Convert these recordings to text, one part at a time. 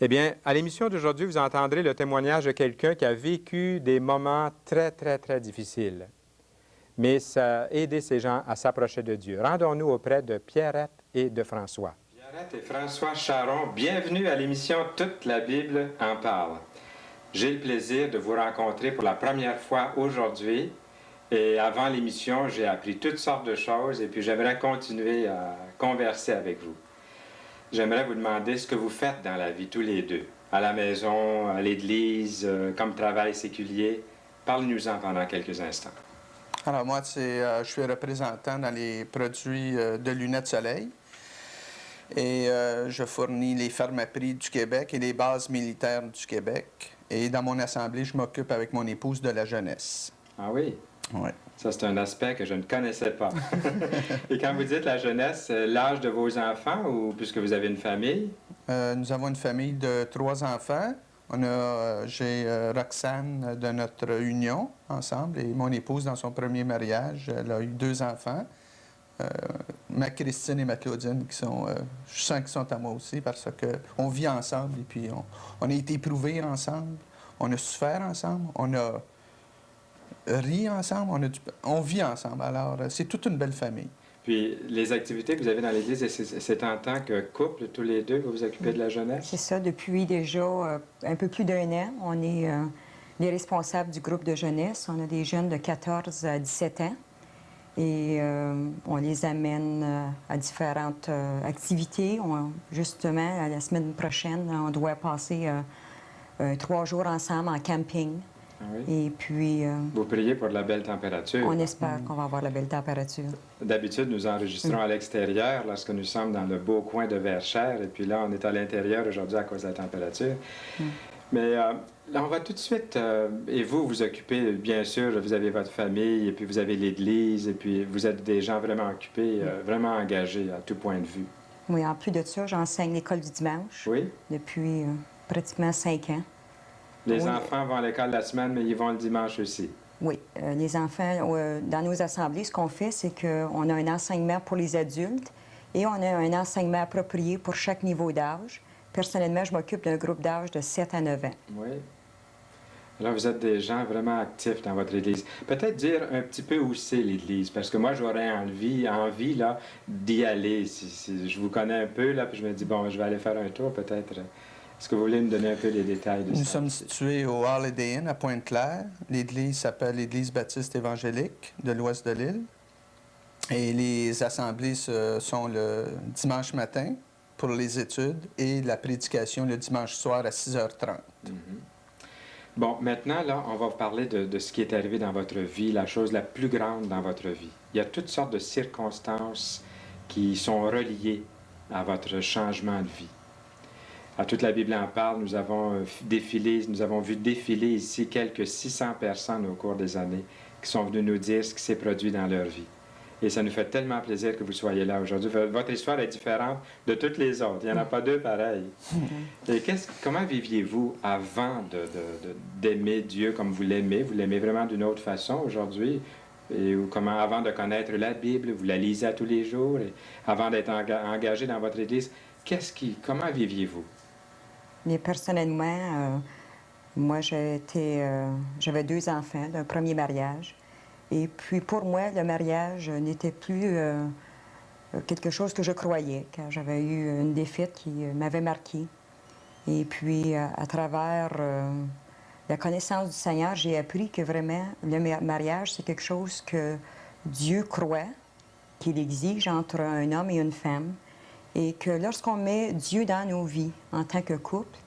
Eh bien, à l'émission d'aujourd'hui, vous entendrez le témoignage de quelqu'un qui a vécu des moments très, très, très difficiles. Mais ça a aidé ces gens à s'approcher de Dieu. Rendons-nous auprès de Pierrette et de François. Pierrette et François Charon, bienvenue à l'émission Toute la Bible en parle. J'ai le plaisir de vous rencontrer pour la première fois aujourd'hui. Et avant l'émission, j'ai appris toutes sortes de choses et puis j'aimerais continuer à converser avec vous. J'aimerais vous demander ce que vous faites dans la vie tous les deux, à la maison, à l'église, comme travail séculier. Parlez-nous-en pendant quelques instants. Alors moi, je suis représentant dans les produits de lunettes soleil et je fournis les Pharmaprix du Québec et les bases militaires du Québec. Et dans mon assemblée, je m'occupe avec mon épouse de la jeunesse. Ah oui? Oui. Ça, c'est un aspect que je ne connaissais pas. Et quand vous dites la jeunesse, l'âge de vos enfants ou puisque vous avez une famille? Nous avons une famille de 3 enfants. J'ai Roxane de notre union ensemble et mon épouse dans son premier mariage. Elle a eu 2 enfants. Ma Christine et ma Claudine, je sens qu'ils sont à moi aussi parce qu'on vit ensemble et puis on a été éprouvés ensemble, on a souffert ensemble, on a ri ensemble, on vit ensemble. Alors, c'est toute une belle famille. Puis, les activités que vous avez dans l'Église, c'est en tant que couple, tous les deux, vous vous occupez de la jeunesse? C'est ça. Depuis déjà un peu plus d'1 an, on est les responsables du groupe de jeunesse. On a des jeunes de 14 à 17 ans et on les amène à différentes activités. Justement, la semaine prochaine, on doit passer 3 jours ensemble en camping. Ah oui? Et puis... vous priez pour de la belle température. On espère qu'on va avoir la belle température. D'habitude, nous enregistrons à l'extérieur lorsque nous sommes dans le beau coin de Verchères. Et puis là, on est à l'intérieur aujourd'hui à cause de la température. Mais là, on va tout de suite... et vous, vous occupez, bien sûr, vous avez votre famille, et puis vous avez l'Église, et puis vous êtes des gens vraiment occupés, vraiment engagés à tout point de vue. Oui, en plus de ça, j'enseigne l'école du dimanche. Oui? Depuis pratiquement 5 ans. Les enfants vont à l'école la semaine, mais ils vont le dimanche aussi. Oui. Les enfants, dans nos assemblées, ce qu'on fait, c'est qu'on a un enseignement pour les adultes et on a un enseignement approprié pour chaque niveau d'âge. Personnellement, je m'occupe d'un groupe d'âge de 7 à 9 ans. Oui. Alors, vous êtes des gens vraiment actifs dans votre Église. Peut-être dire un petit peu où c'est l'Église, parce que moi, j'aurais envie là, d'y aller. Si je vous connais un peu, là, puis je me dis, bon, je vais aller faire un tour, peut-être. Est-ce que vous voulez me donner un peu les détails de ça? Nous sommes situés au Holiday Inn à Pointe-Claire. L'église s'appelle l'Église baptiste évangélique de l'ouest de l'île. Et les assemblées sont le dimanche matin pour les études et la prédication le dimanche soir à 6h30. Bon, maintenant, là, on va vous parler de ce qui est arrivé dans votre vie, la chose la plus grande dans votre vie. Il y a toutes sortes de circonstances qui sont reliées à votre changement de vie. À Toute la Bible en parle, nous avons vu défiler ici quelques 600 personnes au cours des années qui sont venues nous dire ce qui s'est produit dans leur vie. Et ça nous fait tellement plaisir que vous soyez là aujourd'hui. Votre histoire est différente de toutes les autres. Il n'y en a pas 2 pareilles. Et comment viviez-vous avant d'aimer Dieu comme vous l'aimez? Vous l'aimez vraiment d'une autre façon aujourd'hui? Ou comment, avant de connaître la Bible, vous la lisez à tous les jours? Et avant d'être engagé dans votre Église, comment viviez-vous? Mais personnellement, moi, j'avais 2 enfants d'un premier mariage. Et puis, pour moi, le mariage n'était plus quelque chose que je croyais, car j'avais eu une défaite qui m'avait marquée. Et puis, à travers la connaissance du Seigneur, j'ai appris que vraiment, le mariage, c'est quelque chose que Dieu croit, qu'il exige entre un homme et une femme. Et que lorsqu'on met Dieu dans nos vies en tant que couple,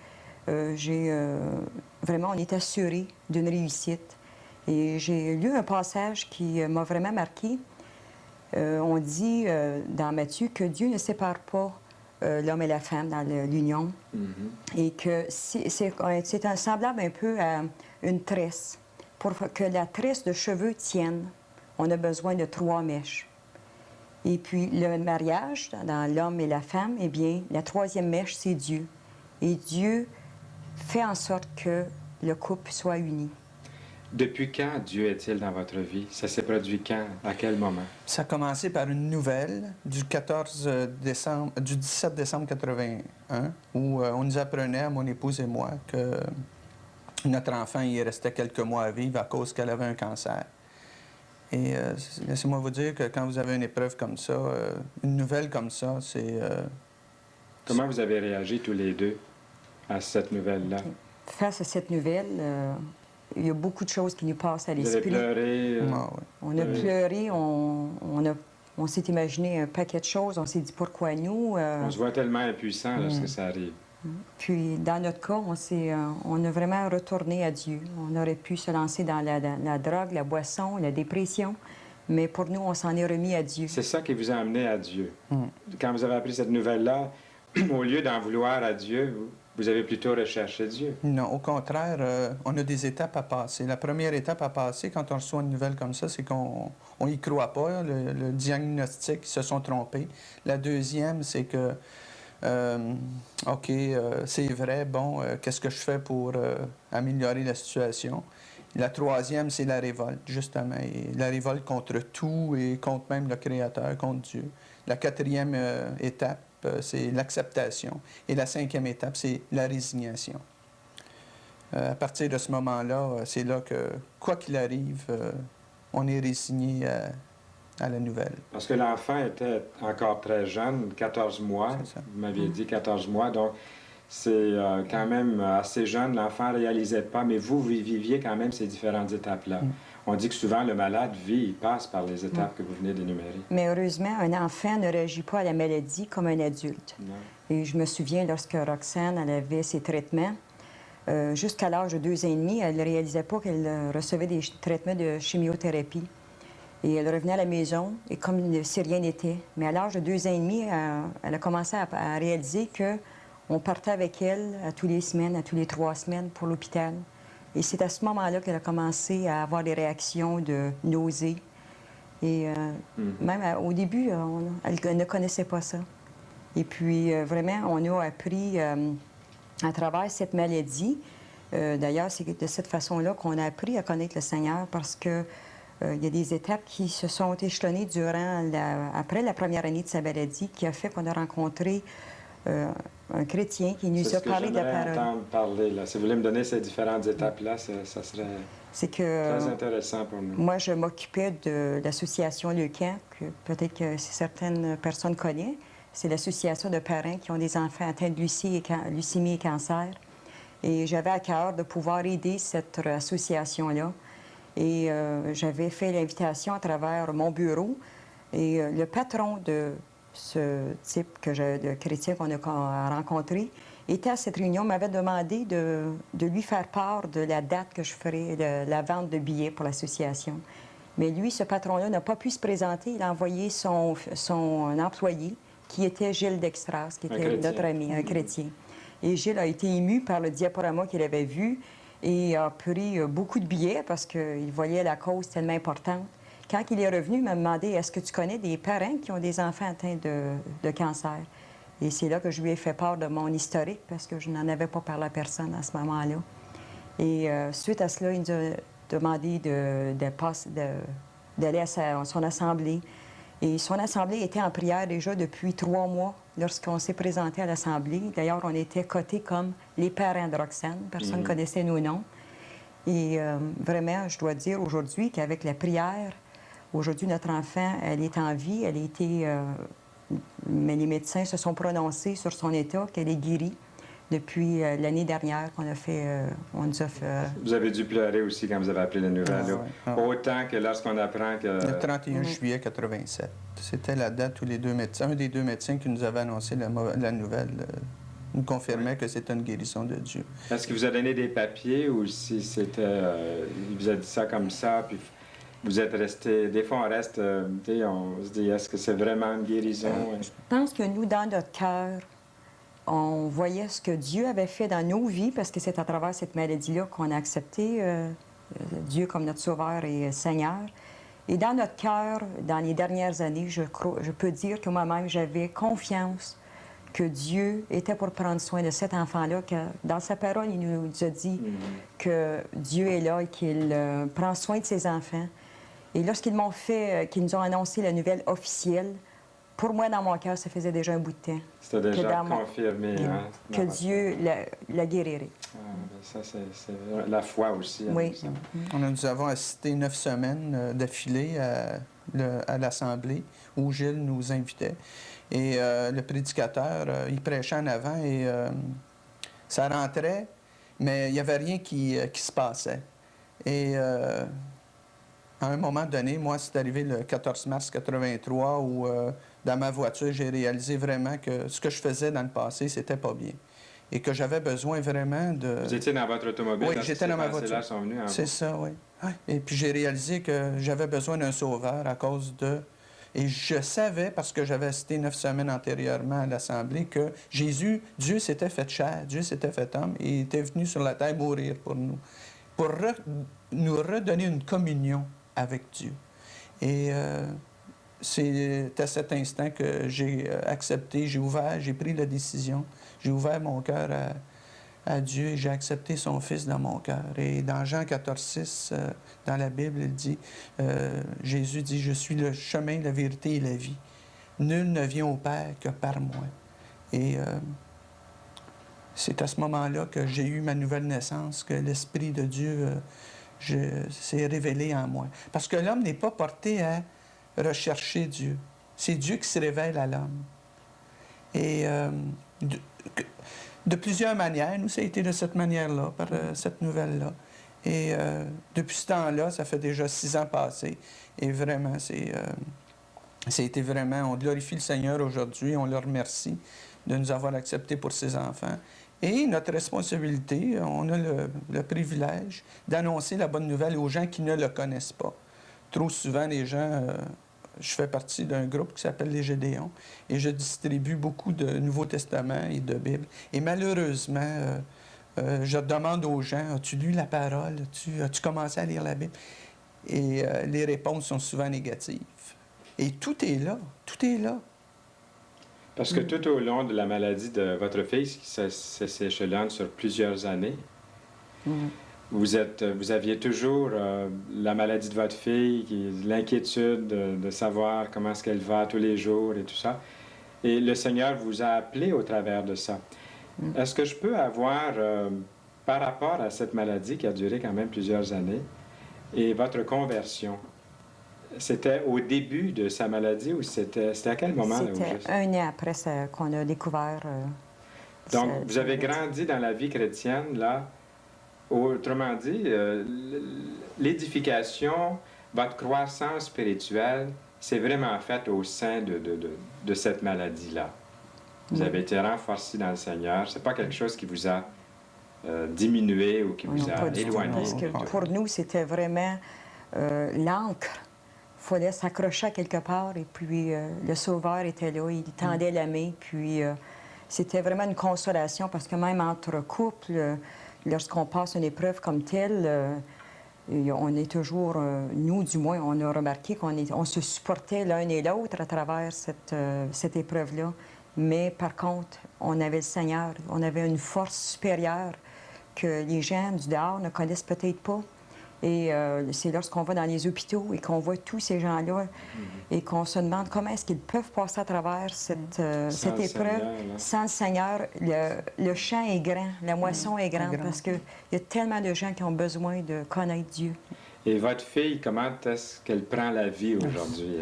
vraiment, on est assuré d'une réussite. Et j'ai lu un passage qui m'a vraiment marqué. On dit dans Matthieu que Dieu ne sépare pas l'homme et la femme dans l'union. Et que c'est un semblable un peu à une tresse. Pour que la tresse de cheveux tienne, on a besoin de 3 mèches. Et puis, le mariage, dans l'homme et la femme, eh bien, la 3e mèche, c'est Dieu. Et Dieu fait en sorte que le couple soit uni. Depuis quand Dieu est-il dans votre vie? Ça s'est produit quand? À quel moment? Ça a commencé par une nouvelle du 14 décembre, du 17 décembre 81, où on nous apprenait, mon épouse et moi, que notre enfant, il restait quelques mois à vivre à cause qu'elle avait un cancer. Et laissez-moi vous dire que quand vous avez une épreuve comme ça, une nouvelle comme ça, c'est... Comment vous avez réagi tous les deux à cette nouvelle-là? OK. Face à cette nouvelle, il y a beaucoup de choses qui nous passent à Vous avez l'esprit. pleuré? Ah, ouais. On a Oui. pleuré, on s'est imaginé un paquet de choses, on s'est dit pourquoi nous. On se voit tellement impuissant lorsque ça arrive. Puis dans notre cas, on a vraiment retourné à Dieu. On aurait pu se lancer dans la drogue, la boisson, la dépression, mais pour nous, on s'en est remis à Dieu. C'est ça qui vous a amené à Dieu. Mm. Quand vous avez appris cette nouvelle-là, au lieu d'en vouloir à Dieu, vous avez plutôt recherché Dieu. Non, au contraire, on a des étapes à passer. La première étape à passer quand on reçoit une nouvelle comme ça, c'est qu'on y croit pas. Le diagnostic, ils se sont trompés. La deuxième, c'est que, OK, c'est vrai, bon, qu'est-ce que je fais pour améliorer la situation? La troisième, c'est la révolte, justement. Et la révolte contre tout et contre même le Créateur, contre Dieu. La quatrième étape, c'est l'acceptation. Et la cinquième étape, c'est la résignation. À partir de ce moment-là, c'est là que, quoi qu'il arrive, on est résigné à la nouvelle. Parce que l'enfant était encore très jeune, 14 mois. C'est ça. Vous m'aviez dit 14 mois, donc c'est quand même assez jeune. L'enfant ne réalisait pas, mais vous viviez quand même ces différentes étapes-là. Mm. On dit que souvent, le malade vit, il passe par les étapes que vous venez d'énumérer. Mais heureusement, un enfant ne réagit pas à la maladie comme un adulte. Non? Et je me souviens, lorsque Roxane elle avait ses traitements, jusqu'à l'âge de 2 ans et demi, elle ne réalisait pas qu'elle recevait des traitements de chimiothérapie. Et elle revenait à la maison, et comme si rien n'était. Mais à l'âge de 2 ans et demi, elle a commencé à réaliser qu'on partait avec elle à tous les semaines, à tous les 3 semaines pour l'hôpital. Et c'est à ce moment-là qu'elle a commencé à avoir des réactions de nausées. Et même au début, elle ne connaissait pas ça. Et puis, vraiment, on a appris à travers cette maladie. D'ailleurs, c'est de cette façon-là qu'on a appris à connaître le Seigneur parce que il y a des étapes qui se sont échelonnées après la première année de sa maladie qui a fait qu'on a rencontré un chrétien qui nous a parlé de la parole. Entendre parler, là. Si vous voulez me donner ces différentes étapes-là, ça serait C'est que très intéressant pour nous. moi, je m'occupais de l'association Leucan, que peut-être que certaines personnes connaissent. C'est l'association de parents qui ont des enfants atteints de leucémie et cancer. Et j'avais à cœur de pouvoir aider cette association-là. Et j'avais fait l'invitation à travers mon bureau. Et le patron de ce type de chrétien qu'on a rencontré était à cette réunion, m'avait demandé de lui faire part de la date que je ferais la vente de billets pour l'association. Mais lui, ce patron-là, n'a pas pu se présenter. Il a envoyé son employé, qui était Gilles Dextras, qui était notre ami, un chrétien. Et Gilles a été ému par le diaporama qu'il avait vu et a pris beaucoup de billets parce qu'il voyait la cause tellement importante. Quand il est revenu, il m'a demandé « Est-ce que tu connais des parents qui ont des enfants atteints de cancer? » Et c'est là que je lui ai fait part de mon historique parce que je n'en avais pas parlé à personne à ce moment-là. Et suite à cela, il nous a demandé d'aller à son assemblée. Et son assemblée était en prière déjà depuis 3 mois lorsqu'on s'est présenté à l'assemblée. D'ailleurs, on était cotés comme les parents de Roxane. Personne ne connaissait nos noms. Et vraiment, je dois dire aujourd'hui qu'avec la prière, aujourd'hui, notre enfant, elle est en vie. Elle a été... mais les médecins se sont prononcés sur son état, qu'elle est guérie depuis l'année dernière qu'on a fait... on nous a fait... Vous avez dû pleurer aussi quand vous avez appris la nouvelle. Ah, là. ouais. Ah. Autant que lorsqu'on apprend que... Le 31 juillet 87. C'était la date où les 2 médecins, un des 2 médecins qui nous avait annoncé la nouvelle, nous confirmait que c'était une guérison de Dieu. Est-ce qu'il vous a donné des papiers ou si c'était... il vous a dit ça comme ça, puis vous êtes resté... Des fois, on reste... on se dit, est-ce que c'est vraiment une guérison? Je pense que nous, dans notre cœur, on voyait ce que Dieu avait fait dans nos vies, parce que c'est à travers cette maladie-là qu'on a accepté Dieu comme notre Sauveur et Seigneur. Et dans notre cœur, dans les dernières années, je peux dire que moi-même, j'avais confiance que Dieu était pour prendre soin de cet enfant-là, que dans sa parole, il nous a dit que Dieu est là et qu'il prend soin de ses enfants. Et lorsqu'ils m'ont fait, qu'ils nous ont annoncé la nouvelle officielle, pour moi, dans mon cœur, ça faisait déjà un bout de temps. C'était déjà Que dans mon- confirmé. Hein, Que Dieu la guérirait. Ah, ben ça, c'est la foi aussi. hein, Oui. ça. Nous avons assisté 9 semaines d'affilée à l'Assemblée où Gilles nous invitait. Et le prédicateur, il prêchait en avant et ça rentrait, mais il n'y avait rien qui se passait. Et à un moment donné, moi, c'est arrivé le 14 mars 83 où, dans ma voiture, j'ai réalisé vraiment que ce que je faisais dans le passé, c'était pas bien. Et que j'avais besoin vraiment de... Vous étiez dans votre automobile? Oui, lorsque j'étais ces dans ma pensées-là voiture. sont venues en C'est vous? ça, oui. Ouais. Et puis j'ai réalisé que j'avais besoin d'un sauveur à cause de... Et je savais, parce que j'avais assisté 9 semaines antérieurement à l'Assemblée, que Jésus, Dieu s'était fait chair, Dieu s'était fait homme, et il était venu sur la terre mourir pour nous, pour nous redonner une communion avec Dieu. Et c'est à cet instant que j'ai accepté, j'ai ouvert, j'ai pris la décision, j'ai ouvert mon cœur à Dieu et j'ai accepté son Fils dans mon cœur. Et dans Jean 14,6, dans la Bible, il dit, Jésus dit, « Je suis le chemin, la vérité et la vie. Nul ne vient au Père que par moi. » Et c'est à ce moment-là que j'ai eu ma nouvelle naissance, que l'Esprit de Dieu s'est révélé en moi. Parce que l'homme n'est pas porté à rechercher Dieu. C'est Dieu qui se révèle à l'homme. Et de plusieurs manières, nous, ça a été de cette manière-là, par cette nouvelle-là. Et depuis ce temps-là, ça fait déjà 6 ans passés. Et vraiment, ça a été vraiment, on glorifie le Seigneur aujourd'hui, on le remercie de nous avoir acceptés pour ses enfants. Et notre responsabilité, on a le privilège d'annoncer la bonne nouvelle aux gens qui ne le connaissent pas. Trop souvent, les gens... je fais partie d'un groupe qui s'appelle les Gédéons et je distribue beaucoup de Nouveaux Testaments et de Bibles. Et malheureusement, je demande aux gens, as-tu lu la parole? As-tu commencé à lire la Bible? Et les réponses sont souvent négatives. Et tout est là, tout est là. Parce que tout au long de la maladie de votre fils, ça s'échelonne sur plusieurs années, vous aviez toujours la maladie de votre fille, l'inquiétude de savoir comment est-ce qu'elle va tous les jours et tout ça. Et le Seigneur vous a appelé au travers de ça. Est-ce que je peux avoir, par rapport à cette maladie qui a duré quand même plusieurs années, et votre conversion, c'était au début de sa maladie ou c'était à quel moment? Là, C'était un an après qu'on a découvert... Donc, vous avez grandi dans la vie chrétienne, là. Autrement dit, l'édification, votre croissance spirituelle, c'est vraiment faite au sein de cette maladie-là. Vous avez été renforcé dans le Seigneur. C'est pas quelque chose qui vous a diminué ou qui vous a éloigné. Parce que pour nous, c'était vraiment l'encre. Il fallait s'accrocher à quelque part et puis le Sauveur était là, il tendait la main. Puis c'était vraiment une consolation parce que même entre couples, lorsqu'on passe une épreuve comme telle, on est toujours, nous du moins, on a remarqué on se supportait l'un et l'autre à travers cette épreuve-là. Mais par contre, on avait le Seigneur, on avait une force supérieure que les gens du dehors ne connaissent peut-être pas. Et c'est lorsqu'on va dans les hôpitaux et qu'on voit tous ces gens-là et qu'on se demande comment est-ce qu'ils peuvent passer à travers cette épreuve sans le Seigneur. Le champ est grand, la moisson est grande parce qu'il y a tellement de gens qui ont besoin de connaître Dieu. Et votre fille, comment est-ce qu'elle prend la vie aujourd'hui?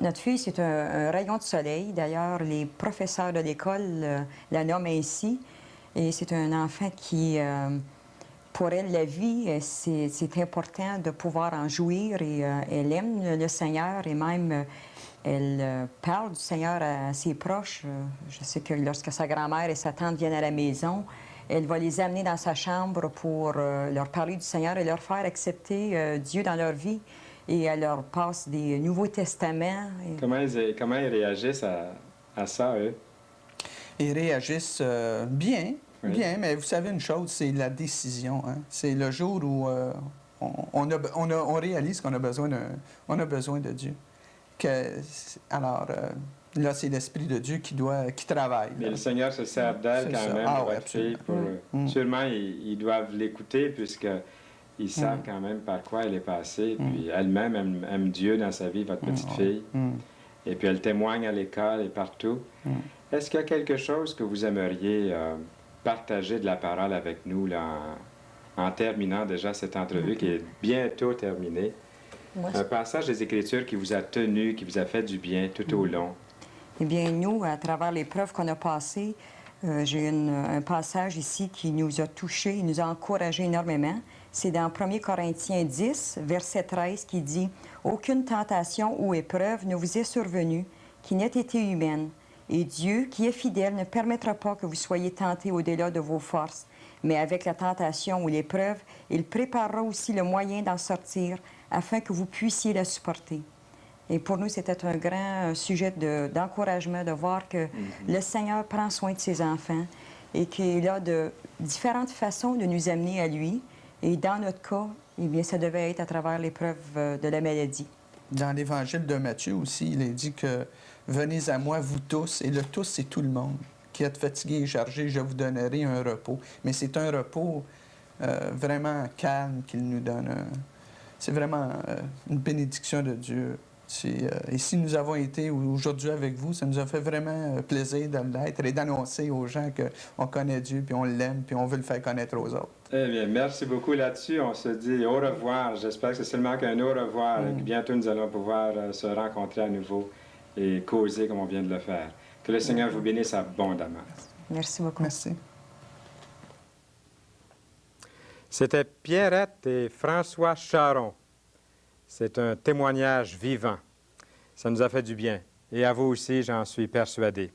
Notre fille, c'est un rayon de soleil. D'ailleurs, les professeurs de l'école la nomment ainsi. Et c'est un enfant qui... pour elle, la vie, c'est important de pouvoir en jouir et elle aime le Seigneur et même elle parle du Seigneur à ses proches. Je sais que lorsque sa grand-mère et sa tante viennent à la maison, elle va les amener dans sa chambre pour leur parler du Seigneur et leur faire accepter Dieu dans leur vie. Et elle leur passe des Nouveaux Testaments. Comment ils réagissent à ça, eux? Ils réagissent bien. Oui. Bien, mais vous savez une chose, c'est la décision. Hein? C'est le jour où on réalise qu'on a besoin de Dieu. Alors, Là, c'est l'Esprit de Dieu qui travaille. Mais là. le Seigneur se sert d'elle C'est quand ça. même, Ah de oui, votre fille. absolument. Sûrement, ils doivent l'écouter puisqu'ils savent quand même par quoi elle est passée. Puis elle-même aime Dieu dans sa vie, votre petite fille. Et puis elle témoigne à l'école et partout. Est-ce qu'il y a quelque chose que vous aimeriez partager de la parole avec nous là, en terminant déjà cette entrevue qui est bientôt terminée? Moi, Un passage des Écritures qui vous a tenu, qui vous a fait du bien tout au long. eh bien, nous, à travers l'épreuve qu'on a passée, j'ai un passage ici qui nous a touchés, il nous a encouragés énormément. C'est dans 1 Corinthiens 10, verset 13, qui dit « Aucune tentation ou épreuve ne vous est survenue qui n'ait été humaine, et Dieu, qui est fidèle, ne permettra pas que vous soyez tentés au-delà de vos forces. Mais avec la tentation ou l'épreuve, il préparera aussi le moyen d'en sortir afin que vous puissiez la supporter. » Et pour nous, c'était un grand sujet d'encouragement de voir que le Seigneur prend soin de ses enfants et qu'il a de différentes façons de nous amener à lui. Et dans notre cas, eh bien, ça devait être à travers l'épreuve de la maladie. Dans l'Évangile de Matthieu aussi, il est dit que « Venez à moi, vous tous », et le « tous », c'est tout le monde. « Qui êtes fatigué et chargé, je vous donnerai un repos. » Mais c'est un repos vraiment calme qu'il nous donne. C'est vraiment une bénédiction de Dieu. Et si nous avons été aujourd'hui avec vous, ça nous a fait vraiment plaisir de l'être et d'annoncer aux gens qu'on connaît Dieu, puis on l'aime, puis on veut le faire connaître aux autres. Eh bien, merci beaucoup là-dessus. On se dit au revoir. J'espère que c'est seulement qu'un au revoir et que bientôt nous allons pouvoir se rencontrer à nouveau et causer comme on vient de le faire. Que le Seigneur vous bénisse abondamment. Merci beaucoup. Merci. C'était Pierrette et François Charon. C'est un témoignage vivant. Ça nous a fait du bien. Et à vous aussi, j'en suis persuadé.